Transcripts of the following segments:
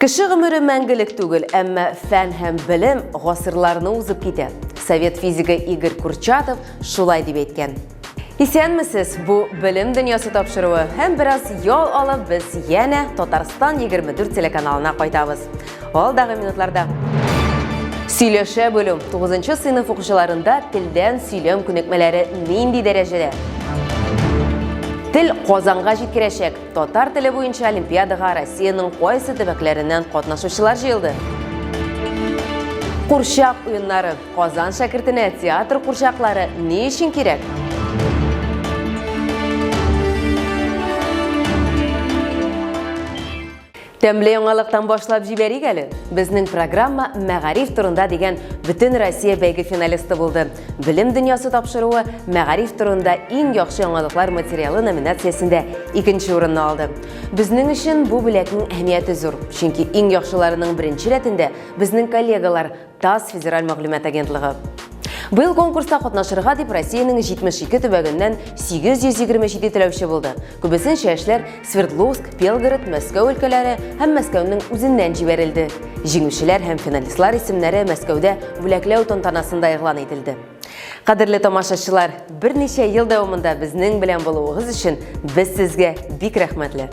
Кіші ғымыры мәңгілік түгіл, әмі фән һәм білім ғасырларыны узып кете. Совет физигі Игорь Курчатов шулай деп еткен. Исәнмісіз, бұл білім дүниясы тапшыруы һәм біраз yol алып біз яна Татарстан 24 телеканалына қайтабыз. Ол дағы минутларда. Сөйлеші бөлім 9-шы сыйныф оқушыларында тілден сөйлем күнекмелері нинди дәрежеде? Тіл Қозанға жеткерешек. Татар тілі бойынша Олимпиадаға Россияның қойсы төбәкләреннән катнашучылар жиылды. Курчак уеннары. Қозан шәкіртіне театр курчаклары не үшін керек? Тәмле яңалыктан башлап җибәрик әле. Безнең программа Мәгариф турында дигән бөтен Россия бәйге финалисты булды. Білім дөньясы тапшыруы Мәгариф турында иң яхшы яңалыклар материалы номинациясендә 2нче урынны алды. Безнең өчен бу бүләкнең әһмияте зур, чөнки иң яхшыларының беренче рәтендә безнең коллегалар ТАСС федераль мәгълүмат агентлыгы. Быел конкурста катнашырга дип Россиянең 72 төбәгеннән 827 теләүче булды. Күбесенчә эшләр Свердловск, Белгород, Мәскәү өлкәләре һәм Мәскәүнең үзеннән җибәрелде. Җиңүчеләр һәм финалистлар исемнәре Мәскәүдә бүләкләү тантанасында игълан ителде. Кадерле тамашачылар, берничә ел дәвамында безнең белән булуыгыз өчен без сезгә бик рәхмәтле.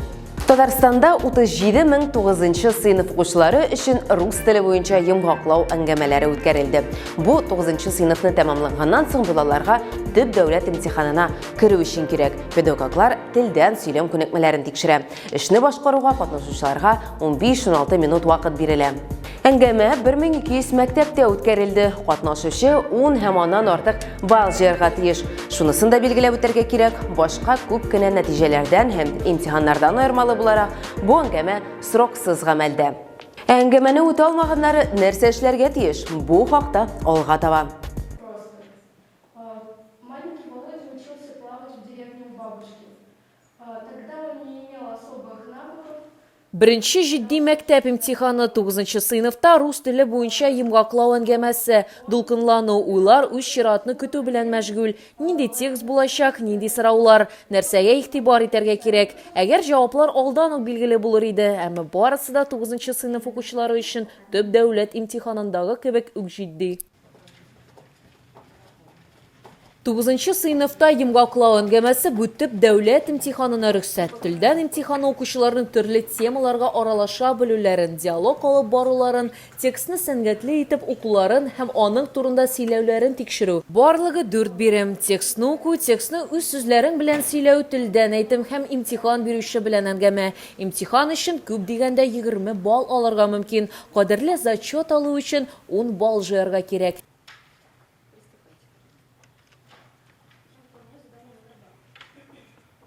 Татарстанда 37,009 сыйныф укучылары өчен рус теле буенча йомгаклау әңгәмәләре үткәрелде. Бу 9-нчы сыйныфны тәмамлаганнан соң балаларга төп дәүләт имтиханына керү өчен кирәк. Педагоглар телдән сөйләм күнекмәләрен тикшерә. Эшне башкаруга катнашучыларга 15-16 минут вакыт бирелә. Әңгәмә 1200 мәктәптә үткәрелде. Катнашучы 10 һәм аннан артык балл җыярга тиеш. Шунысын да билгеләп үтәргә кирәк. Башка күп кенә нәтиҗәләрдән һәм имтиханнардан аермалы буларак, бу әңгәмә сроксыз гамәлдә. Әңгәмәне үтә алмаганнары нәрсә эшләргә тиеш? Бу хакта алга таба. Маленький Володя учился плавать в деревне у бабушки. Тогда он не имел особых навыков. Беренче җитди мәктәп имтиханы 9-нчы сыйныфта рус теле буенча йомгаклау әңгәмәсе. Дулкынлану уйлар үз чиратны көтү белән мәшгуль. Нинди текст булачак, нинди сораулар, нәрсәгә игътибар итәргә кирәк? Әгәр җаваплар алдан ук билгеле булыр иде, әмма барысы да 9-нчы сыйныф укучылары өчен төп дәүләт имтиханындагы кебек үк җитди. 9-нчы сыйныфта йомгаклау әңгәмәсе бу төп дәүләт имтиханына рөхсәт. Телдән имтиханы укучыларның төрле темаларга аралаша белүләрен, диалог алып баруларын, текстны сәнгатьле итеп укуларын һәм аның турында сөйләүләрен тикшерү. Барлыгы 4 бирем: текстны уку, текстны үз сүзләрең белән сөйләү, телдән әйтем һәм имтихан бирүче белән әңгәмә. Имтихан өчен күп дигәндә 20 балл алырга мөмкин. Кадерле зачет алу өчен 10 балл җыярга кирәк.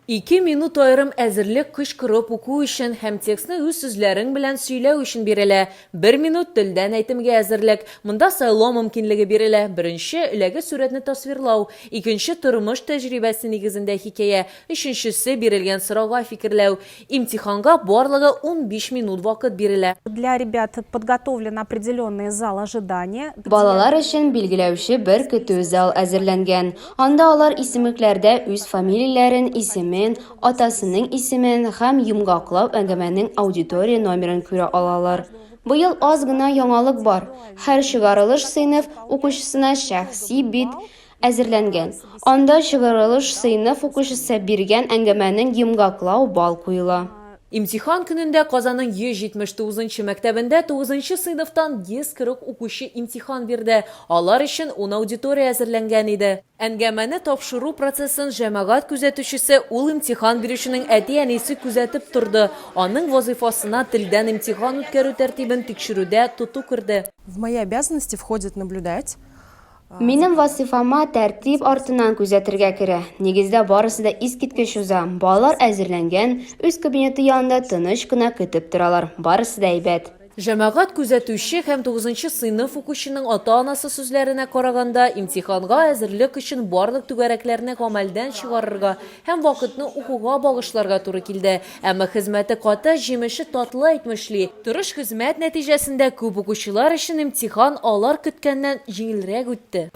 2 минут айрым әзерлек кычкырып уку өчен һәм текстны үз сүзләрең белән сөйләү өчен бирелә. 1 минут телдән әйтемгә әзерлек. Монда сайлау мөмкинлеге бирелә. Беренче эләге сурәтне тасвирлау, икенче тормыш тәҗрибәсе нигезендә хикәя, өченчесе бирелгән сорауга фикерләү. Имтиханга барлыгы 15 минут вакыт бирелә. Для ребят подготовлен определенный зал ожидания. Балалар өчен билгеләүче бер көтү зал әзерләнгән. Анда алар исемлекләрдә үз фамилияләрен, исемен, атасының исемен һәм йомгаклау әңгәмәнең аудитория номерын күрә алалар. Быел аз гына яңалык бар. Һәр чыгарылыш сыйныф укучысына шәхси бит әзерләнгән. Анда чыгарылыш сыйныф укучысы биргән әңгәмәнең йомгаклау балл куела. Имтихан көнендә Казанның 179-нчы мәктәбендә 9-нчы сыйныфтан 140 укучы имтихан бирде. Алар өчен 10 аудитория әзерләнгән иде. Әңгәмәне тапшыру процессын җәмәгать күзәтүчесе ул имтихан бирүченең әти-әнисе күзәтеп торды. Аның вазифасына телдән имтихан үткәрү тәртибен тикшерүдә тоту керде. В мои обязанности входит наблюдать. Минем вазифама тәртип артыннан күзәтергә керә. Нигездә барысы да искиткеч уза. Балалар әзерләнгән, үз кабинеты янында тыныч кына көтеп торалар. Барысы да әйбәт. Җәмәгать күзәтүче һәм 9-нчы сыйныф укучының ата-анасы сүзләренә караганда, имтиханга әзерлек өчен барлык түгәрәкләрне гамәлдән чыгарырга һәм вакытны укуга багышларга туры килде. Әмма хезмәте каты, җимеше татлы әйтмешли. Тырыш хезмәт нәтиҗәсендә күп укучылар өчен имтихан алар көткәннән җиңелрәк үтте.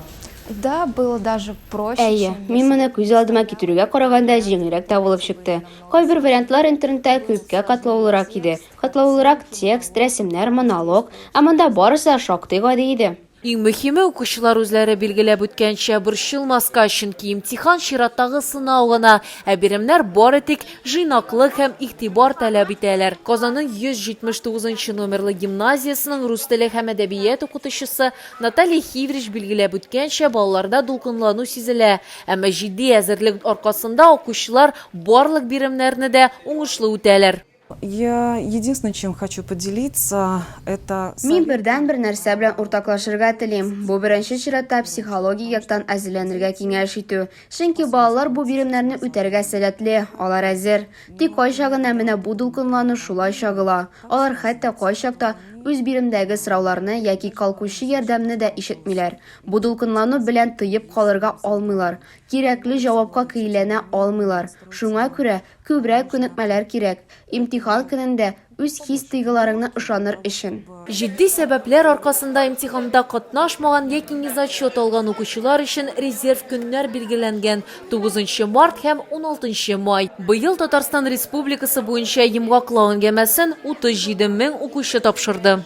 Да, было даже проще, Әйе, мин моны күз алдыма китерүгә караганда җиңелрәк тә булып чыкты. Кайбер вариантлар интернетта күпкә катлаулырак иде. Катлаулырак текст, рәсемнәр, монолог, ә монда барысы шактый гади иде. Иң мөһиме укучылар үзләре билгеләп үткәнчә борчылмаска чөнки имтихан чираттагы сынау гына, ә биремнәр бары тик жыйнаклык һәм игътибар таләп итәләр. Казанның 179 номерлы гимназиясының рус теле һәм әдәбият укытучысы Наталья Хиврич билгеләп үткәнчә балаларда дулкынлану сизелә, әмма җитди әзерлек аркасында укучылар барлык биремнәрне дә уңышлы үтәләр. Я единственное, чем хочу поделиться, это... Мин бердән бер нәрсә белән уртаклашырга телим. Бу беренче чиратта психологик яктан әзерләнергә киңәш итү. Чөнки балалар бу биремнәрне үтәргә сәләтле, алар әзер. Тик кайчак гына менә бу дулкынлану шулай чагыла. Алар хәтта кайчакта үз биремдәге сорауларны яки калкучы ярдәмне дә ишетмиләр. Бу дулкынлану белән тыеп калырга алмыйлар. Кирәкле җавапка көйләнә алмыйлар. Шуңа күрә күбрәк күнекмәләр кирәк. Имтихан көнендә үз хис-тойгыларыңны ышаныр өчен. Җитди сәбәпләр аркасында имтиханда катнашмаган яки низачет алган укучылар өчен резерв көннәр билгеләнгән 9 март һәм 16 май. Быел Татарстан Республикасы буенча йомгаклау әңгәмәсен 37 мең укучы тапшырды.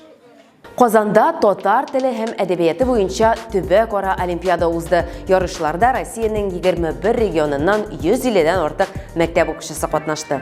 Казанда татар теле һәм әдәбияты буенча төбәк-ара олимпиада узды. Ярышларда Россиянең 21 регионыннан 150дән артык мәктәп укучысы катнашты.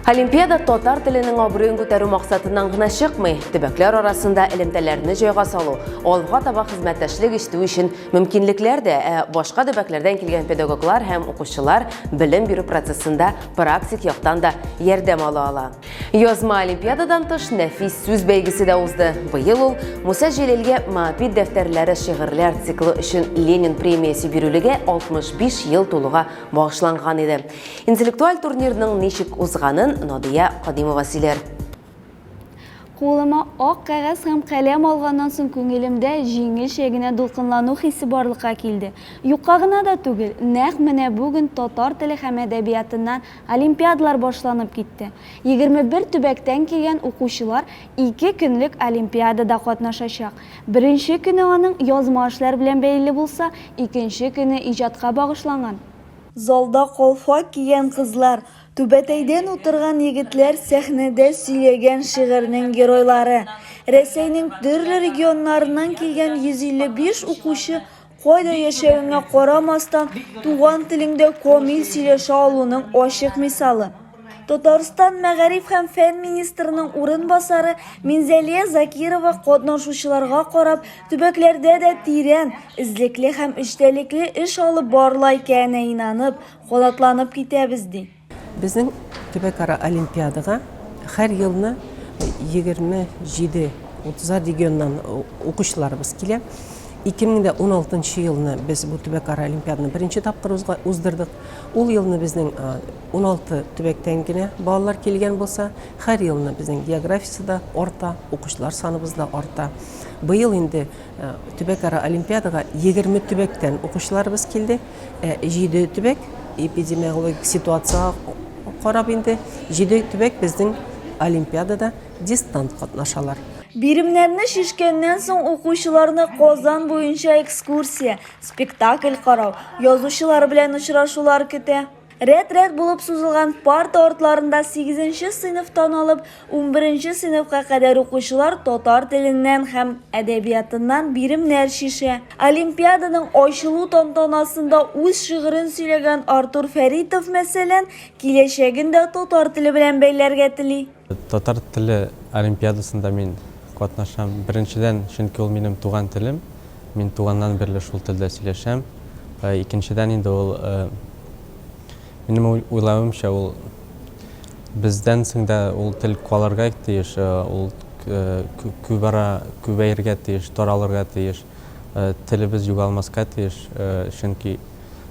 Олимпиада татар теленең абруен күтәрү максатыннан гына чыкмый, төбәкләр арасында элемтәләрне җайга салу, алга таба хезмәттәшлек итү өчен мөмкинлекләр дә, башка төбәкләрдән килгән педагоглар һәм укучылар белем бирү процессында практик яктан да ярдәм ала. Язма олимпиададан тыш нәфис сүз бәйгесе дә узды. Быел ул Муса Җәлилгә Маапит дәфтәрләре шигырьләр циклы өчен Ленин премиясе бирүлегә 65 ел тулуга багышланган иде. Интеллектуаль турнирның ничек узганын Надия Кадимова сөйләр. Кулыма ак кәгазь һәм каләм алганнан соң күңелемдә җиңелчә генә дулкынлану хисе барлыкка килде. Юкка гына да түгел, нәкъ менә бүген татар теле һәм әдәбиятыннан олимпиадалар башланып китте. 21 төбәктән килгән укучылар 2 көнлек олимпиадада катнашачак. Беренче көне аның язма эшләр белән бәйле булса, икенче көне иҗатка багышланган. Залда калфа кигән кызлар, түбәтәйдән утырган егетләр сәхнәдә сөйләгән шигырьнең геройлары. Рәсәйнең төрле регионнарыннан килгән 155 укучы кайда яшәвенә карамастан туган телендә камил сөйләшә алуның ачык мисалы. Татарстан мәгариф һәм фән министрының урынбасары Минзәлия Закирова катнашучыларга карап, төбәкләрдә дә тирән, излекле һәм эчтәлекле эш алып барыла икәненә инанып, калатланып китәбез ди. Безнең төбәк-ара олимпиадага һәр елны 27-30 регионнан укучыларыбыз килә. 2016 елны без бу төбәк-ара олимпиаданы беренче тапкыр уздырдык. Ул елны безнең 16 төбәктән генә балалар килгән булса, һәр елны безнең географиясы да арта, укучылар саныбыз да арта. Быел инде төбәк-ара олимпиадага 20 төбәктән укучыларыбыз килде. 7 төбәк эпидемиологик ситуация карап инде 7 төбәк безнең олимпиадада дистант катнашалар. Биремнәрне шишкәннән соң укучыларны Казан буенча экскурсия, спектакль карау, язучылар белән очрашулар көтә. Рәт-рәт булып сузылган парта артларында 8нче сыйныфтан алып 11нче сыйныфка кадәр укучылар татар теленнән һәм әдәбиятыннан биремнәр шишә. Олимпиаданың ачылу тантанасында үз шигырен сөйләгән Артур Фәритов мәсәлән, киләчәген дә татар теле белән бәйләргә тели. Татар теле олимпиадасында мин катнашам. Беренчедән, чөнки ул минем туган телем. Мин туганнан бирле шул телдә сөйләшәм. Икенчедән инде ул минем уйлавымча ул бездән соң да ул тел калырга тиеш, ул күбәергә тиеш, таралырга тиеш, телебез югалмаска тиеш, чөнки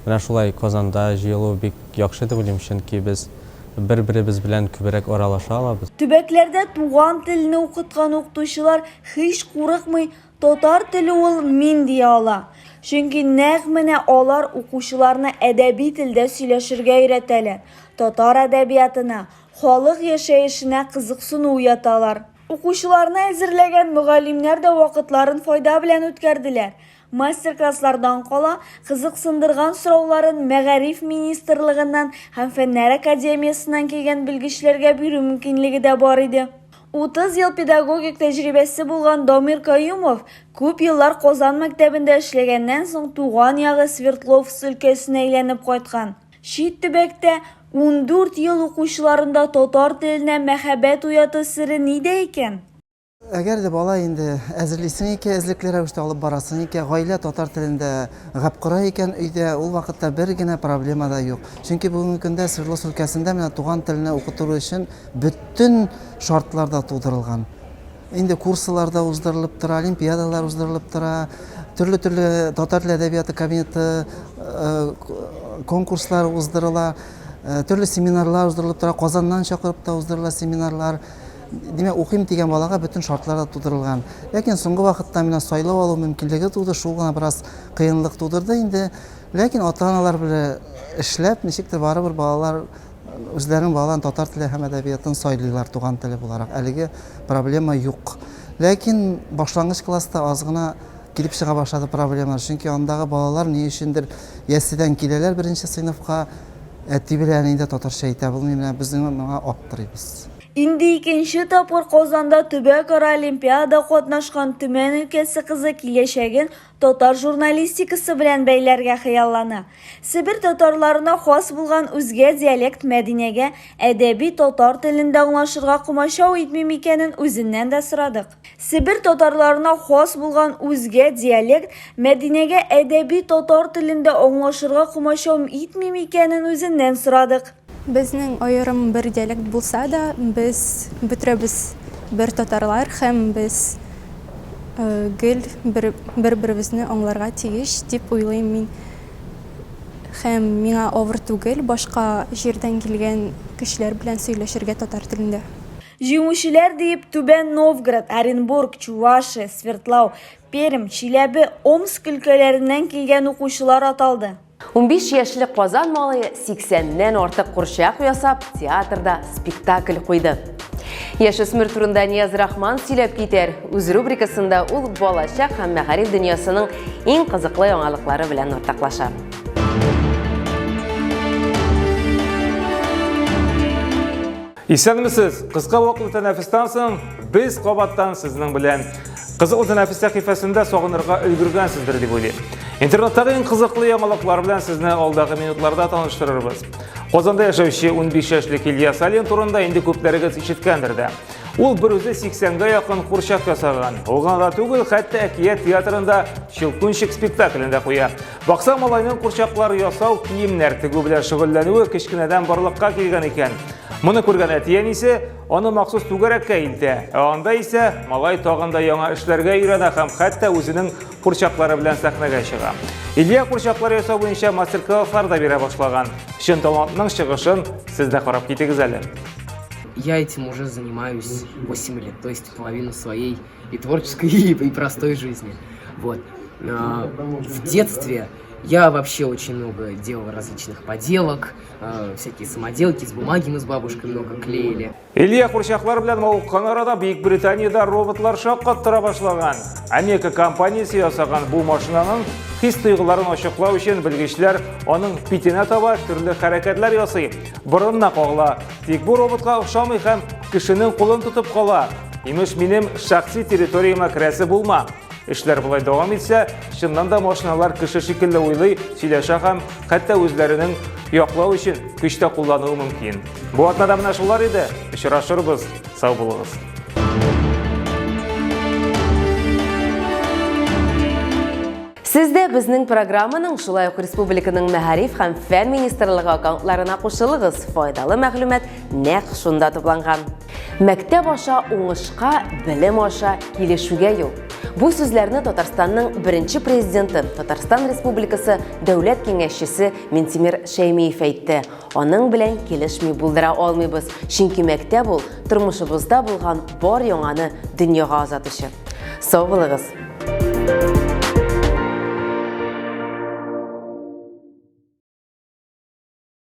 менә шулай Казанда җыелу бик яхшы дип уйлыйм, чөнки без бер-беребез белән күбрәк аралаша алабыз. Төбәкләрдә туган телне укыткан укытучылар һич курыкмый татар теле ул мин дия ала. Чөнки нәкъ менә алар укучыларны әдәби телдә сөйләшергә өйрәтәләр. Татар әдәбиятына, халык яшәешенә кызыксыну уяталар. Укучыларны әзерләгән мөгаллимнәр дә вакытларын файда белән үткәрделәр. Мастер-класслардан кала кызыксындырган сорауларын Мәгариф министрлыгыннан һәм Фәннәр академиясыннан килгән белгечләргә бирү мөмкинлеге дә бар иде. 30 ел педагогик тәҗрибәсе булган Дамир Каюмов күп еллар Казан мәктәбендә эшләгәннән соң туган ягы Свердловск өлкәсенә әйләнеп кайткан. Чит төбәктә 14 ел укучыларында татар теленә мәхәббәт уяту сыры нидә икән? Әгәр дә бала инде әзерлисең икән, эзлекле рәвештә алып барасың икән, гаилә татар телендә гап кора икән өйдә, ул вакытта бер генә проблема да юк. Чөнки бүгенге көндә Свердловск өлкәсендә менә туган теленә укыту өчен бөтен шартлар да тудырылган. Инде курсларда уздырылып тора, олимпиадалар уздырылып тора, төрле татар теле әдәбияты кабинеты конкурслар уздырыла, төрле семинарлар уздырылып тора, Казаннан чакырып та уздырыла семинарлар. Демәк, укыйм дигән балага бөтен шартлар да тудырылган. Ләкин соңгы вакытта менә сайлау алу мөмкинлеге туды, шул гына бераз кыенлык тудырды инде. Ләкин ата-аналар белән эшләп, ничектер барыбер балалар үзләренең балаларын татар теле һәм әдәбиятын сайлыйлар туган теле буларак. Әлеге проблема юк. Ләкин башлангыч класста аз гына килеп чыга башлады проблемалар. Чөнки андагы балалар ни өчендер ясыдан киләләр беренче сыйныфка, әти белән инде татарча әйтә белмим, безнең моңа аптырыйбыз. Инде икенче тапкыр Казанда төбәк-ара олимпиада катнашкан Төмән өлкәсе кызы киләчәген татар журналистикасы белән бәйләргә хыяллана. Себер татарларына хас булган үзгә диалект Мәдинәгә әдәби татар телендә аңлашырга комачау итмим икәнен үзеннән дә сорадык. Себер татарларына хас булган үзгә диалект Мәдинәгә әдәби татар телендә аңлашырга комачау итмим икәнен үзеннән сорадык. Безнең аерым бер диалект булса да, без бөтенебез бер татарлар һәм без гел бер-беребезне аңларга тиеш дип уйлыйм мин. Һәм миңа авыр түгел башка җирдән килгән кешеләр белән сөйләшергә татар телендә. Җиңүчеләр дип Түбән Новгород, Оренбург, Чувашия, Свердлау, Пермь, Чиләбе, Омск өлкәләреннән килгән укучылар аталды. 15 яшьлек Казан малае 80-нән артык курчак ясап, театрда спектакль куйды. Яшөсмер турында Нияз Рахман сөйләп китәр. Үз рубрикасында ул балачак һәм мәгариф дөньясының иң кызыклы яңалыклары белән уртаклаша. Исәнмесез, кыска вакытлы тәнәфестән соң без кабаттан сезнең белән кызыклы тәнәфес сәхифәсендә сагынырга өлгергәнсездер дип уйлыйм. Интернеттагы иң кызыклы яңалыклар белән сезне алдагы минутларда таныштырырбыз. Казанда яшәүче 15 яшьлек Илья Салин турында инде күпләрегез ишеткәндер дә. Ул бер үзе 80-гә якын курчак ясаган. Ул гына түгел, хәтта әкият театрында Щелкунчик спектаклендә куя. Бакса, малайның курчаклар ясау, киемнәр тегү белән шөгыльләнүе кечкенәдән барлыкка килгән икән. Моны күргән әтиян исе аны махсус түгәрәккә илтә. Анда исе малай тагында яңа эшләргә өйрәнә һәм хәтта үзенең курчаклары белән сәхнәгә чыга. Илья курчаклар ясау буенча мастер-класслар да бирә башлаган. Чын талантның чыгышын сез дә карап китегез әле. Я этим уже занимаюсь 8 лет, то есть половину своей и творческой, и простой жизни. Вот. В детстве я вообще очень много делал различных поделок, всякие самоделки, с бумаги мы с бабушкой много клеили. Илья курчаклар белән мавыккан арада Бөекбританияда роботлар шаккаттыра башлаган. Америка компаниясе ясаган бу машинаның хис-тойгыларын ачыклау өчен белгечләр аның питенә таба төрле хәрәкәтләр ясый. Борынна кагыла. Тик бу роботка охшамый һәм кешенең кулын тотып кала. Имеш, минем шәхси территорияма керәсе булма. Эшләр булай дәвам итсә, чыннан да машиналар кеше шикелле уйлый, сөйләшә һәм хәтта үзләренең яклау өчен көч тә куллануы мөмкин. Бу атнада менә шулар иде. Очрашырбыз. Сау булыгыз. Сез дә безнең программаның шулай ук республиканың мәгариф һәм фән министрлыгы аккаунтларына кушылыгыз. Файдалы мәгълүмат нәкъ шунда тупланган. Мәктәп аша уңышка, белем аша килешүгә юл. Бу сүзләрне Татарстанның беренче президенты, Татарстан Республикасы дәүләт киңәшчесе Минтимер Шәймиев әйтте. Аның белән килешми булдыра алмыйбыз, чөнки мәктәп ул тормышыбызда булган бар яңаны дөньяга озатучы. Сау булыгыз.